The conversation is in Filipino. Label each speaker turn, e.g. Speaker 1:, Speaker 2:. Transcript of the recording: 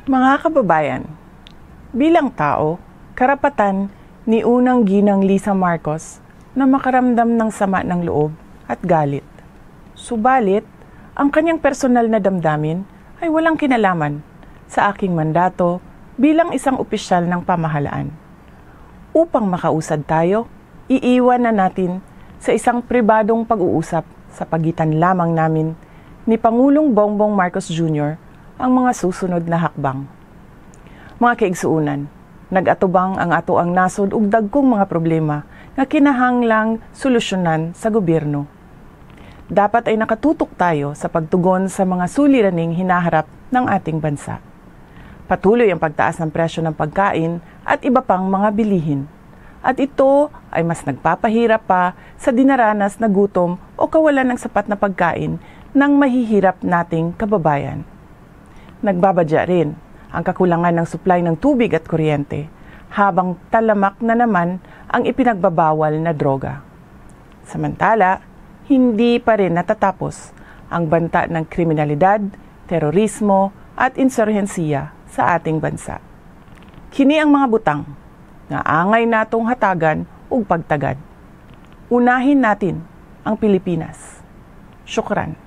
Speaker 1: Mga kababayan, bilang tao, karapatan ni unang ginang Lisa Marcos na makaramdam ng sama ng loob at galit. Subalit, ang kanyang personal na damdamin ay walang kinalaman sa aking mandato bilang isang opisyal ng pamahalaan. Upang makausad tayo, iiwan na natin sa isang pribadong pag-uusap sa pagitan lamang namin ni Pangulong Bongbong Marcos Jr. ang mga susunod na hakbang. Mga kaigsuunan, nag-atubang ang ato ang nasod ug dagkong mga problema nga kinahanglang solusyonan sa gobyerno. Dapat ay nakatutok tayo sa pagtugon sa mga suliraning hinaharap ng ating bansa. Patuloy ang pagtaas ng presyo ng pagkain at iba pang mga bilihin. At ito ay mas nagpapahirap pa sa dinaranas na gutom o kawalan ng sapat na pagkain ng mahihirap nating kababayan. Nagbabadya rin ang kakulangan ng supply ng tubig at kuryente, habang talamak na naman ang ipinagbabawal na droga. Samantala, hindi pa rin natatapos ang banta ng kriminalidad, terorismo at insurhensiya sa ating bansa. Kini ang mga butang na angay natong hatagan ug pagtagad. Unahin natin ang Pilipinas. Syukran.